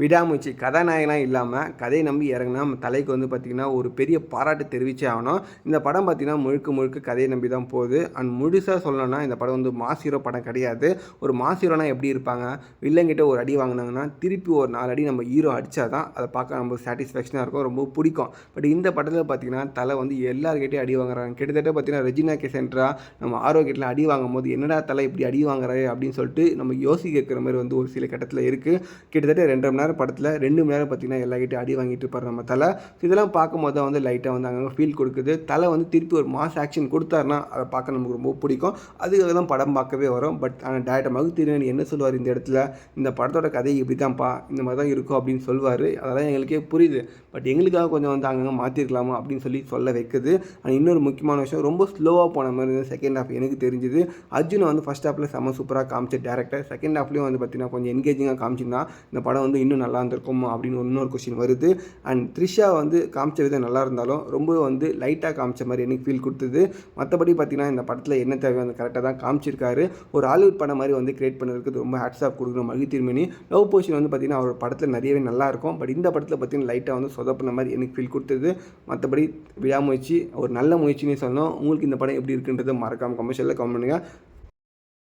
விடாமுயற்சி கதாநாயகனாக இல்லாமல் கதையை நம்பி இறங்கினா நம்ம தலைக்கு வந்து பார்த்திங்கன்னா ஒரு பெரிய பாராட்டு தெரிவிச்சே ஆகணும். இந்த படம் பார்த்திங்கன்னா முழுக்க முழுக்க கதையை நம்பி தான் போகுது. அண்ட் முழுசாக சொல்லணும்னா இந்த படம் வந்து மாஸ் ஹீரோ படம் கிடையாது. ஒரு மாஸ் ஹீரோனா எப்படி இருப்பாங்க, வில்லங்கிட்ட ஒரு அடி வாங்கினாங்கன்னா திருப்பி ஒரு 4 அடி நம்ம ஹீரோ அடித்தா தான் அதை பார்க்க நம்ம சாட்டிஸ்ஃபேக்ஷனாக இருக்கும், ரொம்ப பிடிக்கும். பட் இந்த படத்தில் பார்த்திங்கன்னா தலை வந்து எல்லாருக்கிட்டையும் அடி வாங்குறாங்க. கிட்டத்தட்ட பார்த்திங்கன்னா ரெஜினா சென்ட்ரா நம்ம ஆரோக்கியத்தில் அடி வாங்கும் போது என்னடா தலை இப்படி அடி வாங்குறாரு அப்படின்னு சொல்லிட்டு நம்ம யோசிக்க வைக்கிற மாதிரி வந்து ஒரு சில கட்டத்தில் இருக்குது. கிட்டத்தட்ட 2.5 மணி நேரம் படத்தில் 2 மணி நேரம் பார்த்திங்கன்னா எல்லாக்கிட்டையும் அடி வாங்கிட்டு இருப்பார் நம்ம தலை. இதெல்லாம் பார்க்கும்போது தான் வந்து லைட்டாக வந்து அங்கங்கே ஃபீல் கொடுக்குது. தலை வந்து திருப்பி ஒரு மாஸ் ஆக்ஷன் கொடுத்தாருன்னா அதை பார்க்க நமக்கு ரொம்ப பிடிக்கும். அதுக்காக தான் படம் பார்க்கவே வரும். பட் ஆனால் டேரக்டர் மகுதிரன் என்ன சொல்லுவார் இந்த இடத்துல, இந்த படத்தோட கதை இப்படி தான்ப்பா, இந்த மாதிரி தான் இருக்கும் அப்படின்னு சொல்லுவார். அதெல்லாம் எங்களுக்கே புரியுது. பட் எங்களுக்காக கொஞ்சம் வந்து அங்கங்கே மாற்றிருக்கலாமா அப்படின்னு சொல்ல வைக்குது. ஆனால் இன்னொரு முக்கியமான விஷயம், ரொம்ப ஸ்லோவாக போன மாதிரி இருந்தது செகண்ட் ஹாஃப் எனக்கு தெரிஞ்சுது. அர்ஜுனை வந்து ஃபஸ்ட் ஹாஃபில் செம்ம சூப்பராக காமிச்ச டேரக்டர், செகண்ட் ஹாஃப்லேயும் வந்து பார்த்திங்கன்னா கொஞ்சம் என்கேஜிங்காக காமிச்சிருந்தா இந்த படம் வந்து இன்னும் நல்லா இருந்திருக்கும் அப்படின்னு இன்னொரு கொஸ்டின் வருது. அண்ட் த்ரிஷா வந்து காமிச்ச விதம் நல்லா இருந்தாலும் ரொம்ப வந்து லைட்டாக காமிச்ச மாதிரி எனக்கு ஃபீல் கொடுத்தது. மற்றபடி பார்த்திங்கன்னா இந்த படத்தில் என்ன தேவையோ அந்த கரெக்டாக தான் காமிச்சிருக்காரு. ஒரு ஹாலிவுட் படம் மாதிரி வந்து கிரியேட் பண்ணுறதுக்கு ரொம்ப ஹேட்ஸ் ஆஃப் கொடுக்குற மகிழ்ச்சிமணி. லவ் போர்ஷன் வந்து பார்த்திங்கன்னா அவர் படத்தில் நிறையவே நல்லாயிருக்கும். பட் இந்த படத்தில் பார்த்திங்கன்னா லைட்டாக வந்து சொதப்பின மாதிரி எனக்கு ஃபீல் கொடுத்தது. மற்றபடி விடாமுயற்சி ஒரு நல்ல முயற்சினே சொல்லணும். உங்களுக்கு இந்த படம் எப்படி இருக்குன்றதை மறக்காமல் கமெண்ட்ஸில் கமெண்ட் பண்ணுங்கள்.